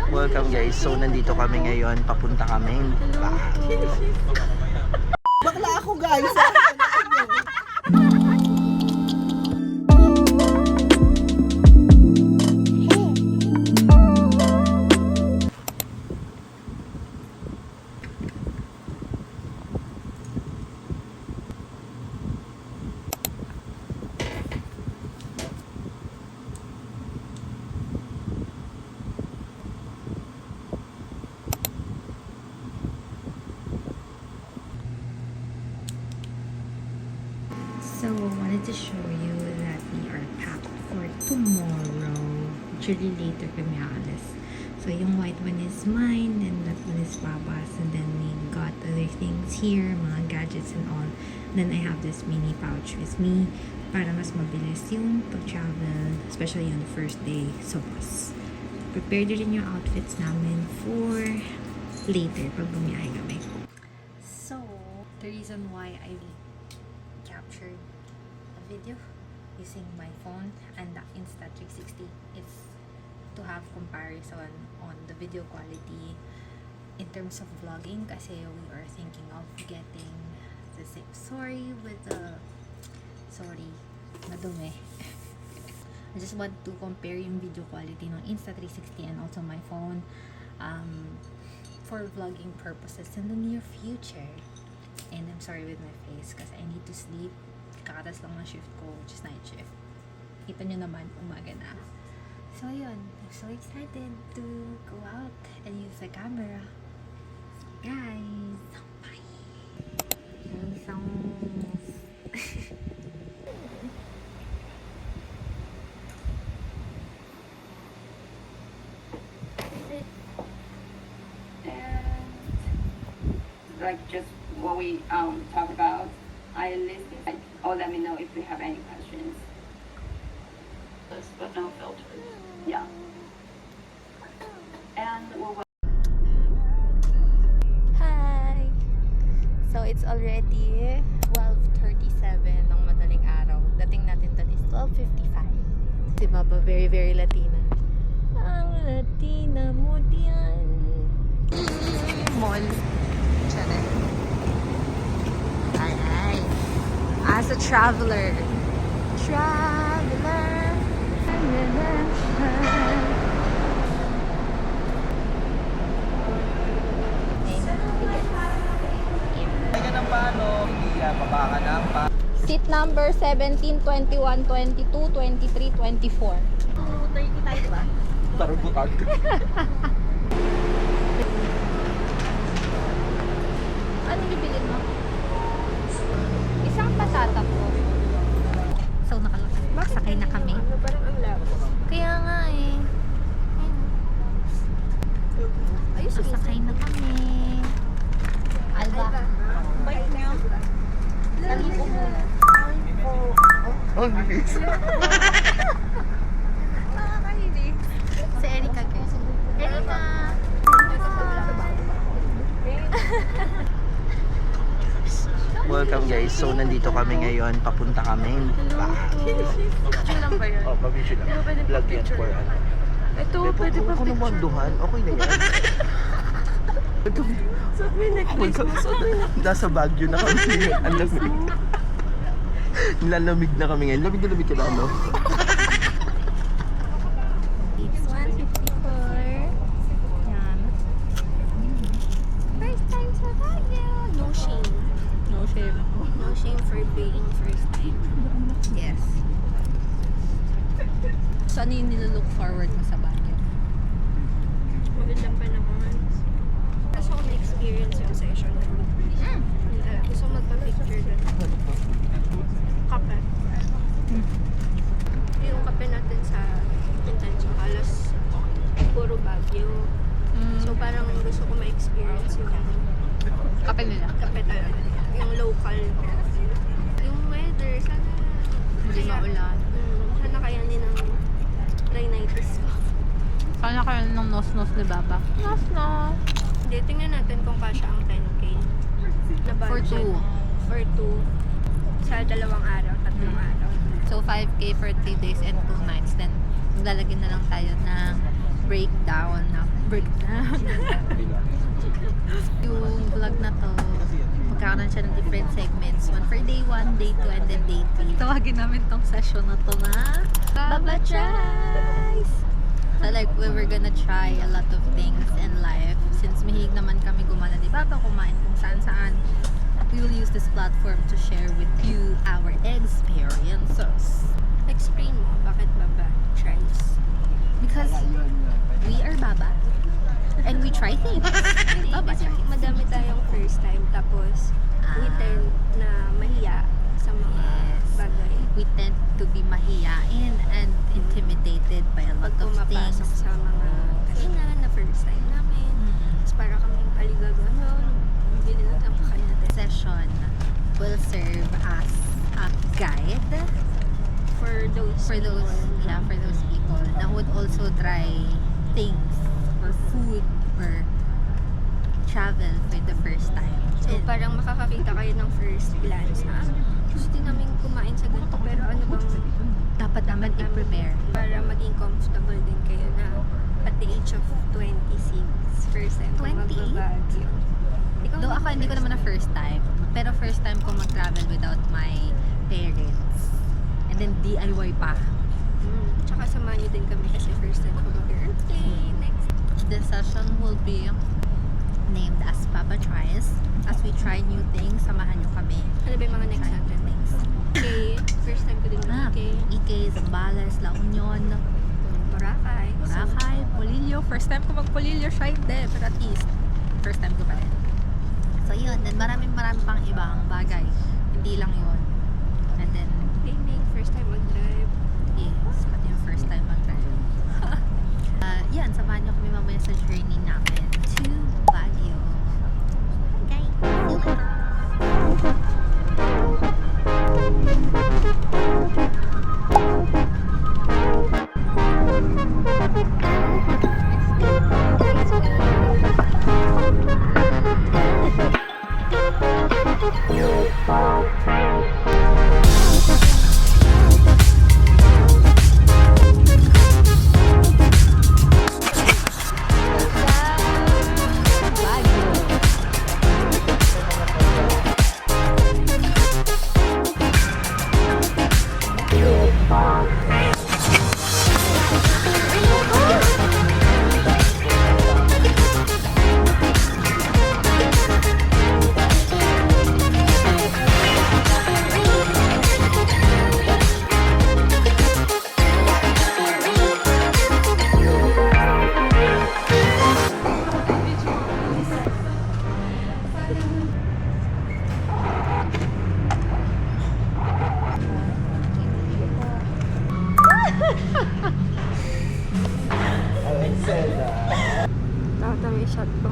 Welcome guys. So nandito kami ngayon, papunta kami. Bakla ako guys. So, I wanted to show you that we are packed for tomorrow. Actually, later kami aalis. So, yung white one is mine, and that one is Papa's. And then we got other things here, mga gadgets and all. Then I have this mini pouch with me para mas mabilis yung pag-travel, especially on the first day. So, mas prepared rin yung outfits namin for later pag bumiyahe kami. So, the reason why I captured a video using my phone and the Insta360 is to have comparison on the video quality in terms of vlogging kasi we are thinking of getting the same sorry madumi. I just want to compare yung video quality ng Insta360 and also my phone for vlogging purposes in the near future. And I'm sorry with my face kasi I need to sleep. Kakatas lang ng shift ko, which is night shift. Kita nyo naman, umaga na. So yun, I'm so excited to go out and use the camera. Guys, bye! Like just what we talk about, I listed. Let me know if you have any questions. But no filters. Yeah. And we'll. Hi! So it's already 12:37 ng madaling araw. Dating natin doon is 12:55. Si Baba, very very Latina. Ang Latina mo diyan. Mall. Ay. As a traveler. Ay ka ng paano? Hindi baba ka ng Seat number 17, 21, 22, 23, 24. Parang butag. Ano bibilin mo? Isang patata po. So, sakay na kami. Parang ang labo. Kaya nga eh. Ayun. Sasakay na kami. Alba. Bike niyo. Nalipo muna. Oh, nice. Nakakahilig. Si Erika guys. Erika! Welcome guys. So nandito kami ngayon, papunta kami. Picture lang ba yun? Oh, pabisyo lang. Di ba pwede Vlog yan picture? for ano. Ito, pwede pa Kung picture. namanduhan, okay na yan. Ito, Suot mo yung necklace mo. Suot mo yung necklace. nasa Baguio na kami ngayon. Ang lamig. Nilalamig na kami ngayon. Lamig na lamig ka na, ano? It's 1:54. Yan. First time sa Baguio. No shame. No shame. No shame for being first time. Yes. So, ano yung nilook forward mo sa Baguio? Magandang panahon. Gusto ko na-experience yung session. Gusto ko magpa-picture doon. Kape. Yung kape natin sa Intention halos puro Baguio. So parang gusto ko ma-experience yung Kape nila. kape talaga. Yung local. Yung weather, sana Hindi maulan. sana kayanin ng rhinitis ko. Sana kayo ng nos-nos ni Baba. Nos-nos! Hindi, tingnan natin kung kasya ang 10K na For budget. two. For two. Sa 2 araw, 3 araw. So, 5K for 3 days and 2 nights. Then, maglalagyan na lang tayo ng breakdown ng breakdown. Yung vlog na to, magkakaroon siya ng different segments. One for day 1, day 2, and then day 3. Tawagin namin tong session na to na Baba Tries! So like, we were gonna try a lot of things in life. Since mahilig naman kami gumana di Baba, kumain kung saan-saan. We will use this platform to share with you our experiences. Explain mo, bakit Baba Tries? Because we are Baba. And we try things. Hindi, Baba kasi Tries. madami tayong first time, tapos we tend na mahiya sa mga bagay. We tend to be mahiyain and intimidated by a lot Pag of pumapasok things. sa mga kainan na first time namin, tapos para kaming aligago, bibili na ang kakain natin. Session will serve as a guide For those for those people that would also try things or food or travel for the first time. So And parang makakakita kayo ng first glance na gusto din namin kumain sa ganito, pero ano bang dapat naman i-prepare. para maging comfortable din kayo na at the age of 26, first time ko 28? magbabagyo. Ikaw Though ako hindi ko naman na first time, pero first time ko mag-travel without my parents. And then DIY pa. Tsaka samahan niyo din kami kasi first time ko mag-airplane. Next. This session will be named as Baba Tries. As we try new things, samahan nyo kami. Ano ba yung mga next Try new natin? things. Okay, first time ko din mag-okay. Ike, Zambales, La Union, Boracay. Boracay, Polillo. First time ko mag-Polillo siya hindi, pero at least, first time ko pa rin. So yun, then marami pang ibang bagay. Hindi lang yun. And then, Gaming, first time mag-drive. yes, pati yung first time mag-drive. Yan, samahan nyo kami mamaya sa journey namin to Baguio. Okay, see you later. Nakata may shot ko.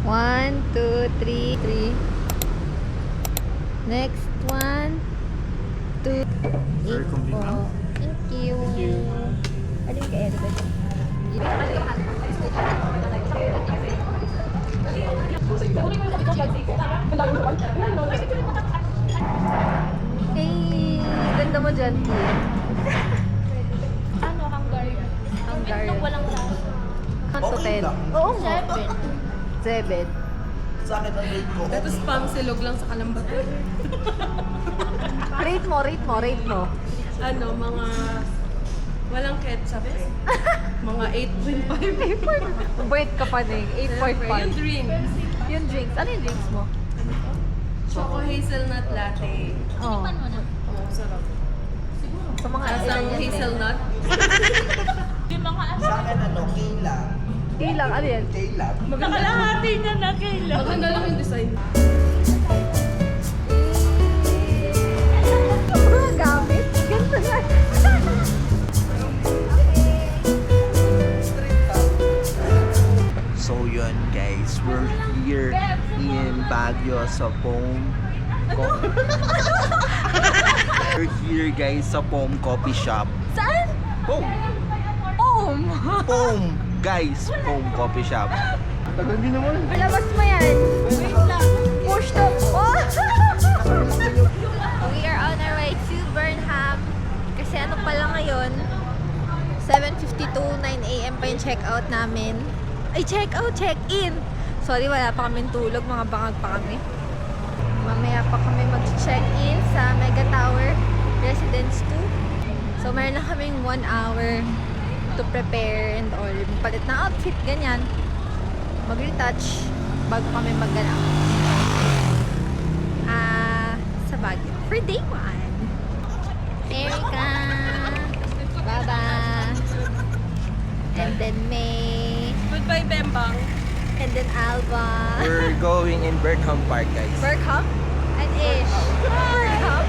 One, two, three. Next one, two, eight po. Thank you. Alin ka, Eric? Hey, ganda mo dyan, T. Ano, Hungarian? Hungarian. Walang lasa. 1 to 10. Oo nga. 7. Sa akin ang rate ko. Ito spam silog lang sa kalambatan. Rate mo. Ano, mga walang ketchup eh. Mga 8.5. Wait ka pa Ning. Yung drinks. Yung drinks. Ano yung drinks mo? Choco hazelnut latte. Oh. Oh, sarap. Sa mga Tapos ang hazelnut. Sa akin ano, Kayla. Kailang, ano yan? Kayla. Nakakalahati niya na kailan. Maganda lang yung design. Mga gamit. Ganito na. So yun guys, we're here in Baguio sa We're here guys sa Pom Coffee Shop. Saan? Pom! Pom! Guys, Pom Coffee Shop. Tagal din naman. Labas mo yan. Wait lang. Push to. Oh! check out namin. Ay, check out, check in. Sorry, wala pa kaming tulog. Mga bangag pa kami. Mamaya pa kami mag-check in sa Mega Tower Residence 2. So, meron lang kaming 1 hour to prepare and all. Palit na outfit, ganyan. Mag-retouch bago kami mag-ganap. Sa Baguio. For day 1. Erica! Baba! And then May. Goodbye, Bembang. And then Alba. We're going in Burnham Park, guys. Berkham? And Ish. Berkham?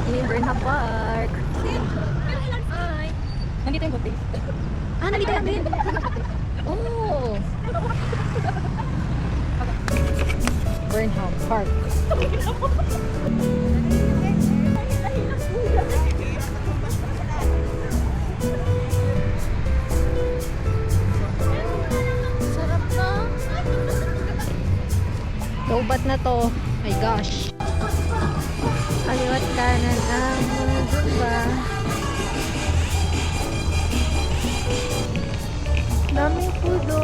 In Burnham Park. Hi. Nandito yung buti. Nandito lang din. Oh. Burnham Park. Sarap na. Lobat na to. My gosh. Kaliwat kanan ang mga diba? Daming pudo.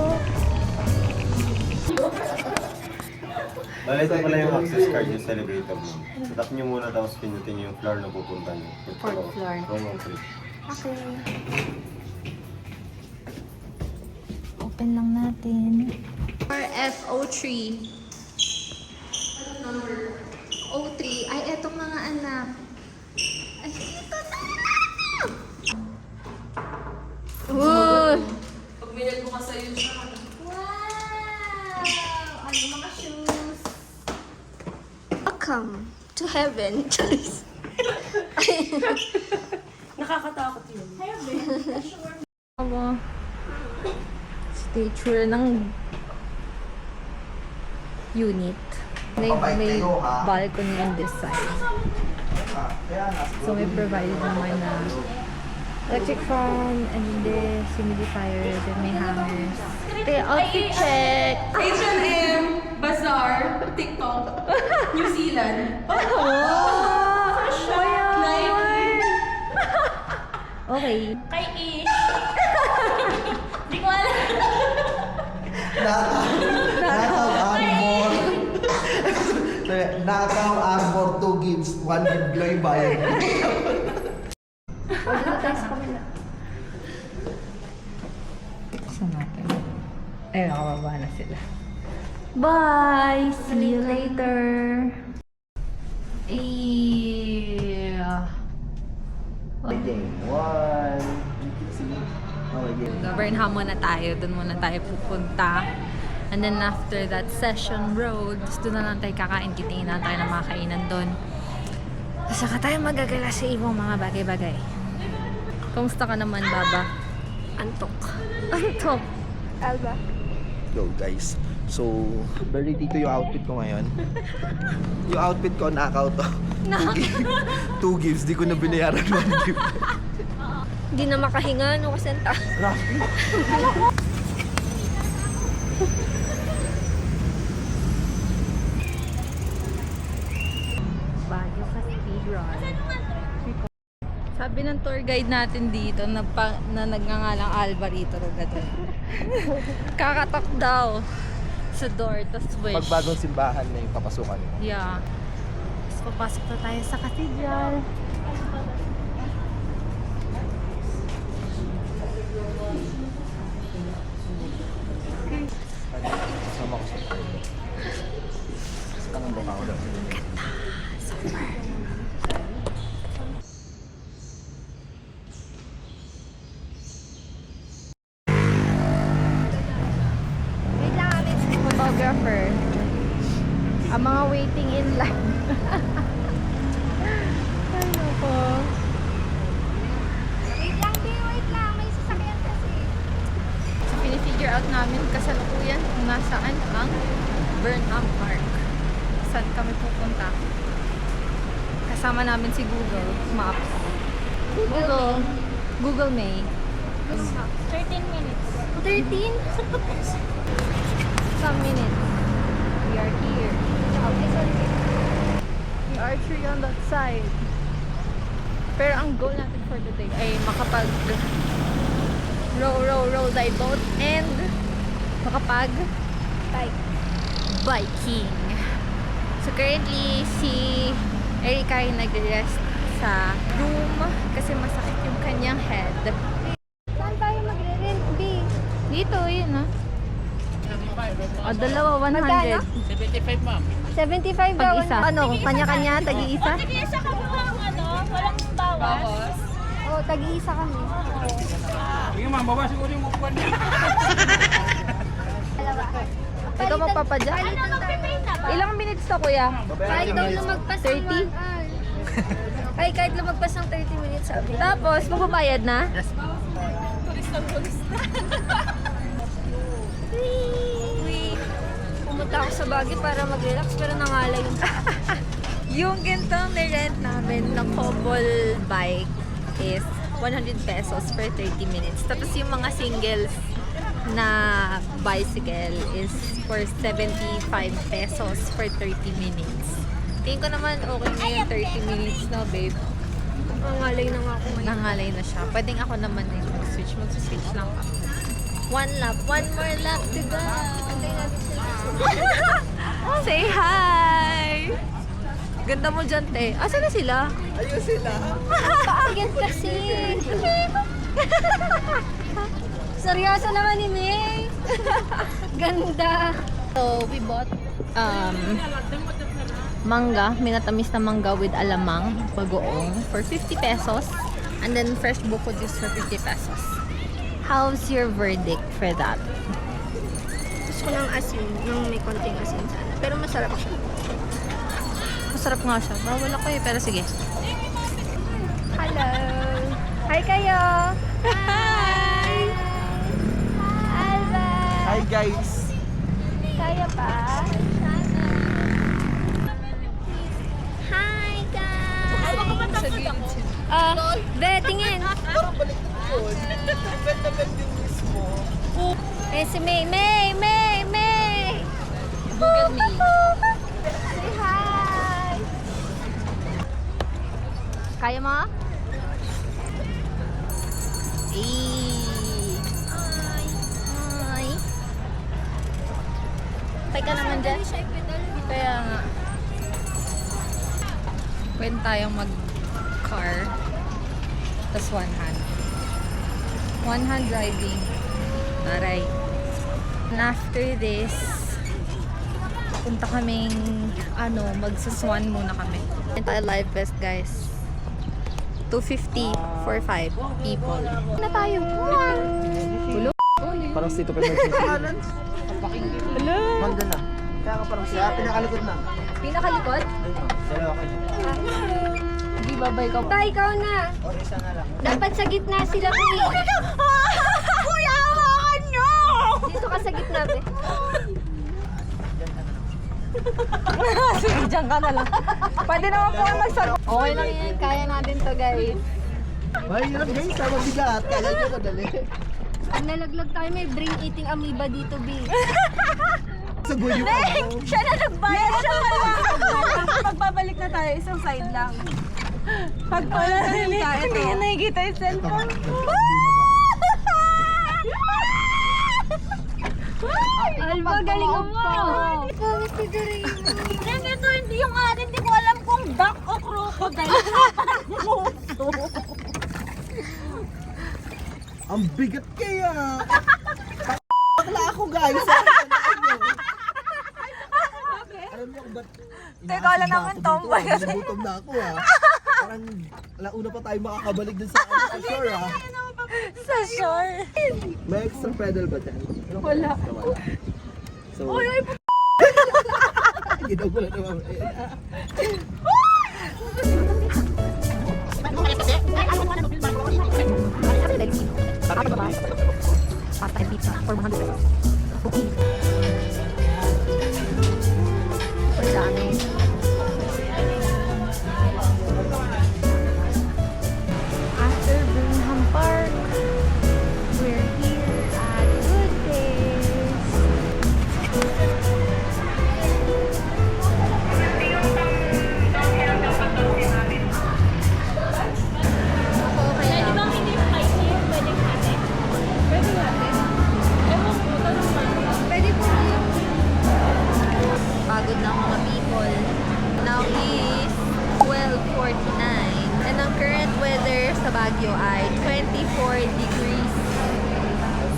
Bale, ito pala yung access card yung sa elevator mo. Tap nyo muna tapos pinutin nyo yung floor na pupunta nyo. Fourth floor. Room 3. Okay. Open lang natin. FO3. Number 03. Ay, etong mga anak. Ay, ito na! Wow! Pag minag mo ka sa'yo siya. Wow! Ano mga shoes? Welcome to heaven. Nakakatakot yun. Aba. Stature ng unit. May balcony on this side. So, may provided naman na electric fan and this humidifier, then may hangers. Okay, outfit check! H&M, Bazaar, TikTok, New Zealand. Oh! Ayan! Okay. Kay Ish. Hindi ko alam. Nakaw Arbor 2 gives, 1 give Gloy bayad. Saan natin? Ayun, nakababa na sila. Bye! See you later! Yeah. Game 1. Okay, game. Burnham muna tayo. Doon muna tayo pupunta. And then after that, Session Road. Doon na lang tayo kakain. Kitingin na tayo ng mga kainan doon. Saka tayo magagala sa ibang mga bagay-bagay. Kumusta ka naman, Baba? Antok. Antok. Alba. Go, guys. So, very dito yung outfit ko ngayon. Yung outfit ko, knockout to. 2 gifts. Di ko na binayaran 1 gift. Hindi na makahinga, no? Kasi ang taas. Baguio Cathedral. Sabi ng tour guide natin dito na nagngangalang Alba rito. Kakatok daw sa door, tas wish. Pag bagong simbahan na yung papasukan. Yeah. Tapos papasok na tayo sa cathedral. Kasama ko sa Tangan ako daw. Wait lang, Alex, photographer. Ang mga waiting in line. Ay, nako. Wait lang, wait lang. May sasakyan kasi. So, pinifigure out namin kasalukuyan kung nasaan ang Burnham Park. Saan kami pupunta. Kasama namin si Google Maps. Google May. 13 minutes. 13? Some minutes. We are here. We are actually on that side. Pero ang goal natin for today ay makapag row thy boat and makapag biking. So currently si Erika ay nagre-rest sa room kasi masakit yung kanyang head. Saan tayo magre-rent, B? Dito, yun ah. O, dalawa, 100. Magkano? 75 daw. Pag-isa. Ano, kanya-kanya, tagi-isa? Tag-iisa kami walang walang bawas. Oo, tag-iisa kami. Sige ma'am, baba siguro yung upuan niya. Ikaw magpapadya? Ilang minutes to, kuya? Kahit daw lumagpas ng 30? Ay, kahit lumagpas ng 30 minutes sabi. Tapos, magbabayad na? Pumunta ako sa Baguio para mag-relax pero nangalay yung Yung gintong ni-rent namin na cobble bike is 100 pesos per 30 minutes. Tapos yung mga singles na bicycle is for 75 pesos for 30 minutes. Tingin ko naman okay na yung 30 minutes na, babe. nangalay na nga ako ngayon. Nangalay na siya. Pwedeng ako naman yung mag-switch. Mag-switch lang ako. One lap. One more lap to go. Antayin natin sila. Say hi! Ganda mo dyan, te. Asa na sila? Ayun sila. Yan kasi. Seryoso naman ni May. Ganda. So, we bought mangga, minatamis na mangga with alamang, bagoong, for 50 pesos. And then fresh buko juice for 50 pesos. How's your verdict for that? Gusto ko ng asin, nung may konting asin sana. Pero masarap siya. Masarap nga siya. Bawal ako eh, pero sige. Hello. Hi kayo. Hi. Alba. Hi guys. Kaya pa? Hi guys. Be, tingin. Parang balik na yun. Ganda din mismo. Eh, si May. May. Google me. Say hi. Kaya mo? Hi. Pay ka naman dyan. Kaya nga. Pwede tayong mag-car. Tapos one hand. One hand driving. Aray. And after this, punta kaming, magsuswan muna kami. And tayo live vest, guys. 250 for 5 people. Na tayo. Hello? Parang sito pa mag-balance. Hello? Manda na. Kaya ka parang siya. Pinakalikod na. Pinakalikod? Ayun. Dalawa kayo. Hindi babay ka. Tay, ikaw na. Or isa na lang. Dapat sa gitna sila. Kuya, hawakan nyo! Dito ka sa gitna, be. Sige, dyan ka na lang. Pwede naman po magsagot. Okay lang yan. Kaya natin to, guys. Ay, hirap guys. Sama bigat. Kala nyo madali. Pag nalaglag tayo, may brain eating amoeba dito, B. Sa guyo ka. Siya na nagbayad siya. Magbabalik na tayo. Isang side lang. Pag wala na rin ka, ito. Hindi nakikita yung cellphone. Alba, galing mo. Pangit si Doreen. Ito hindi yung atin. Hindi ko alam kung duck o crocodile. Ang bigat kaya. Bakla ako guys. Alam niyo kung ba't Teka, wala naman tomboy kasi. Nagutom na ako ha. Parang una pa tayo makakabalik dun sa shore ha. Sa shore. May extra pedal ba dyan? Wala. So, ginaw ko na naman. Part-time pizza for 100 pesos. Okay. Ang dami. After Birmingham Park, we're here at Good Days. pagod na ang mga people. Now is 12:49 and ang current weather sa Baguio ay 24 degrees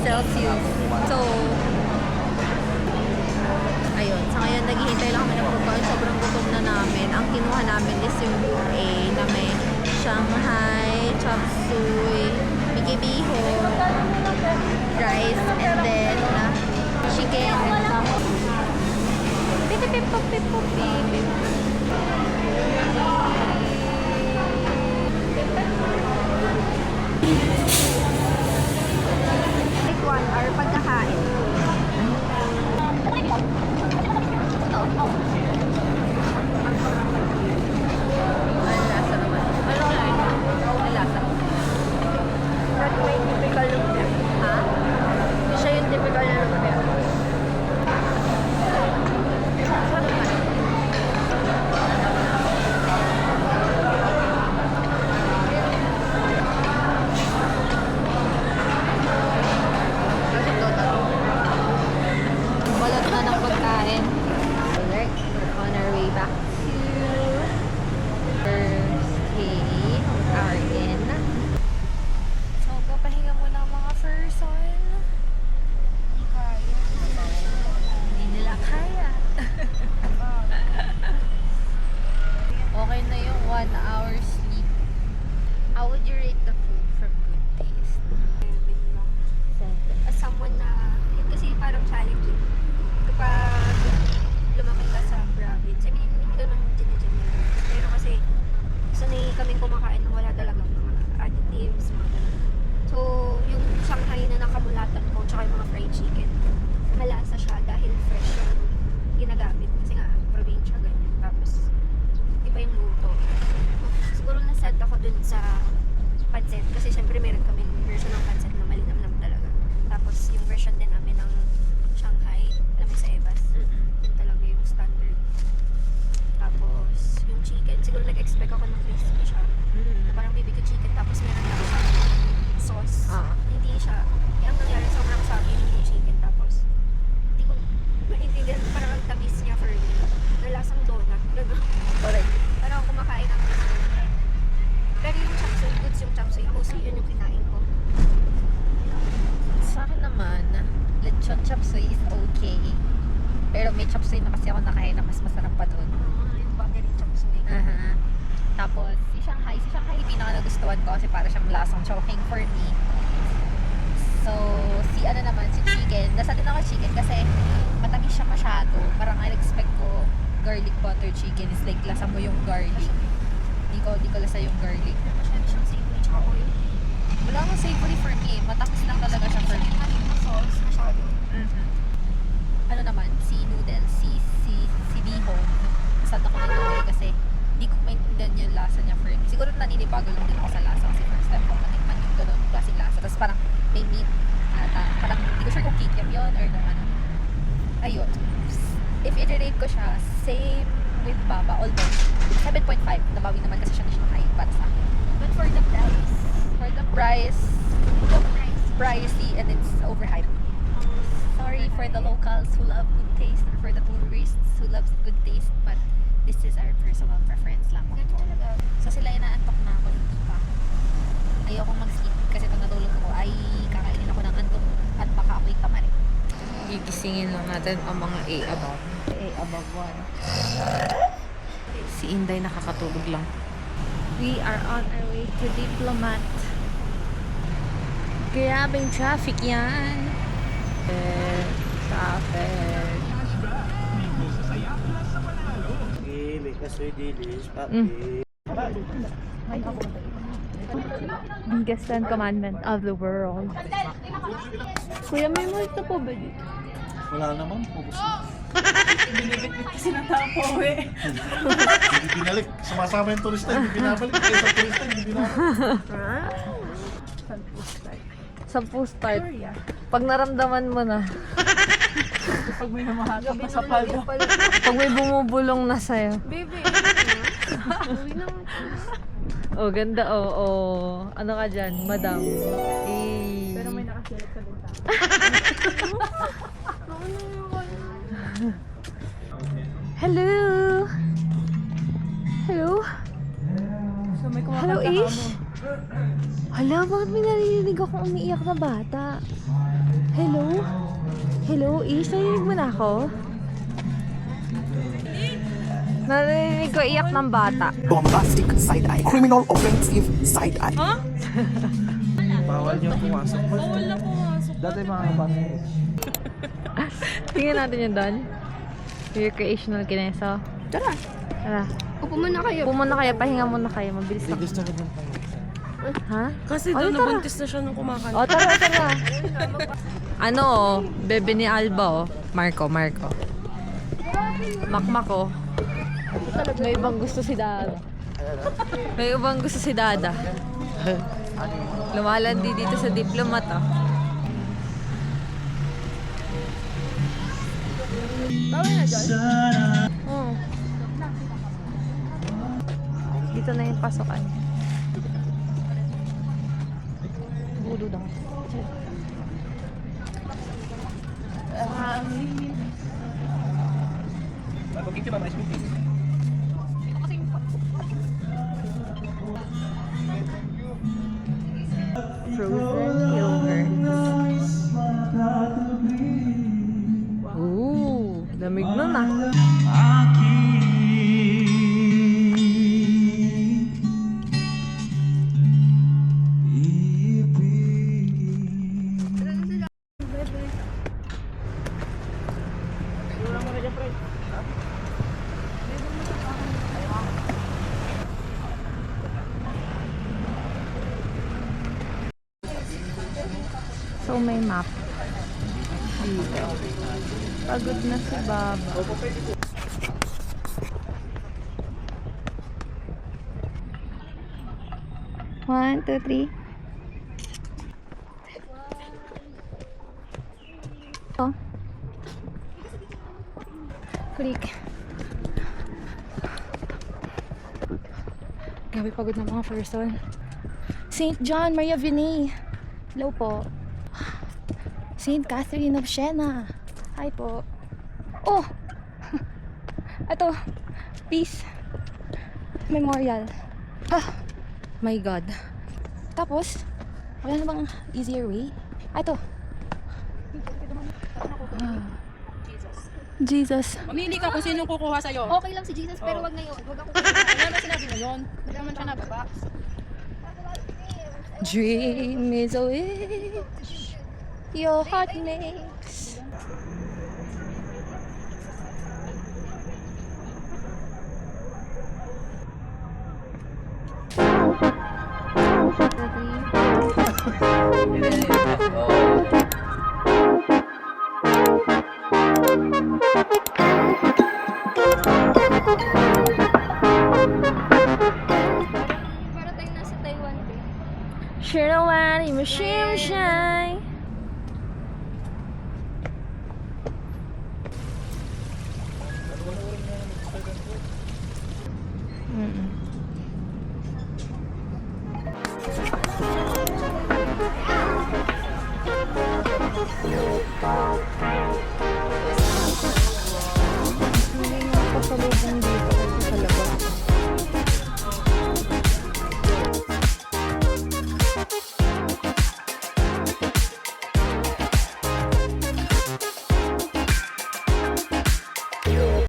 Celsius. So, ayun. Sa ngayon, naghihintay lang kami ng pagkain. Sobrang gutom na namin. Ang kinuha namin is yung buffet na may Shanghai, chop suey, Mickey Bihon, rice, and then chicken. Like 1 hour pagkakain. Ang lasa naman. Ang lasa. Not may typical lumpia. Ha? Siya yung typical na lumpia. Balot na ng pagkain. Alright, we're on our way back to our stay, our inn. So, papahinga muna ang mga person. Hindi nila kaya. Okay na yung 1 hour sleep. How would you rate the food from Good Taste? As someone na, yun kasi parang challenging. Kapag lumaki ka sa province, I mean, hindi ko naman generalize. Pero kasi, sanay kaming kumakain ng wala talagang mga additives, mga ganun. So, yung Shanghai na nakamulatan ko, tsaka yung mga fried chicken, malasa siya dahil fresh yung ginagamit. Kasi nga, probinsya, ganyan. Tapos, iba yung luto. Siguro na-sad ako dun sa pancit. Kasi syempre meron kaming version ng pancit na malinamnam talaga. Tapos yung version din namin ng Shanghai, alam mo sa Evas, yun talaga yung standard. Tapos yung chicken, siguro nag-expect ako ng crispy siya. Na parang BBQ chicken, tapos meron lang siyang sauce. Hindi siya, ang nangyari sobrang sabi yung chicken, tapos hindi ko maintindihan, parang ang tamis niya for me. Nalasang donut, gano'n. Correct. Parang kumakain ako ng donut. Pero yung chop suey, goods yung chop suey, mostly yun yung kinain ko. Sa akin naman, lechon chop suey is okay. Pero may chop suey na kasi ako nakain na mas masarap pa doon. Yung buttery chop suey. Tapos, si Shanghai pinaka nagustuhan ko kasi para siyang lasang chowking for me. So, si chicken. Nasa din ako chicken kasi matamis siya masyado. Parang I-expect ko garlic butter chicken is like lasa mo yung garlic. Di ko lasa yung garlic. Masyado siyang savory tsaka oil. Wala akong savory for me. Matamis lang talaga siya for me. Yung sauce, masyado. Ano naman, si noodles, si bihon. Sad ako nito kasi di ko maintindihan yung lasa niya for me. Siguro naninibago lang din ako sa lasa kasi first time ko matikman yung ganun klaseng lasa. Tapos parang may meat ata. Parang hindi ko sure kung kikiam yun or kung ano. Ayun. If i-rate ko siya, same with Baba. Although, 7.5. Nabawi naman kasi siya ni Shanghai para sa akin. But for the price, Pricey and it's overhyped. Sorry for the locals who love good taste or for the tourists who loves good taste, but this is our personal preference lamang po. So sila inaantok na ako, hindi pa. Ayokong mag-sleep kasi pag natulog ako ay kakainin ako ng antok at baka ako'y tamarin. Gigisingin lang natin ang mga A above. A above 1. Si Inday nakakatulog lang. We are on our way to Diplomat. Grabing traffic yan. Traffic. Biggest 10 commandment of the world. Kuya, may multo po ba dito? Wala naman, focus na. Binibit-bit kasi ng tao po eh. Hindi binalik. Sumasama yung turista, hindi binabalik. Kaya sa turista, hindi binabalik. Sampu start. Pag naramdaman mo na. Pag may namahatap na sa paldo. Pag may bumubulong na sa'yo. baby, Oh, ganda. Oh. Ano ka dyan? Madam. Eh. Pero may nakasilip sa bintana. Hello! Hello? So may Hello, kumakanta ka Ish? mo. Hala, bakit may narinig akong umiiyak na bata? Hello? Hello, Ish? Narinig mo na ako? Narinig ko iyak ng bata. Bombastic side eye. Criminal offensive side eye. Bawal yung pumasok. Bawal na pumasok. Dati mga bata. Tingnan natin yun doon. Recreational kineso. Tara, Tara. upo muna kayo. Pumuna kayo, pahinga muna kayo. Mabilis Hindi lang. gusto ko din. Ha? Kasi Ay, daw tara. nabuntis na siya nung kumakanta. O, tara, tara. Ano, oh, bebe ni Alba, oh. Marco. Makmak, oh. May ibang gusto si Dada. May ibang gusto si Dada. Lumalandi dito sa diplomat, oh. Bawal na dyan. Oh. Dito na yung pasokan. Budo daw. Frozen yogurt. Ooh, lamig nun ah. So may map dito. Pagod na si Baba. One, two, three. Oh. Click. Grabe pagod na mga person. St. John Maria Vianney. Hello po. St. Catherine of Siena. Hi po. Oh! Ito. Peace Memorial. Ah! My God. Tapos, wala na bang easier way? Ito. Jesus. Mamili ka kung sino kukuha sa'yo. Okay lang si Jesus, pero wag ngayon. Wag ako. Ano naman sinabi mo yun? Hindi naman siya nababa. Dream is a wish your heart makes. Para tayo nasa Taiwan, eh. Shirowani Mashim Shan.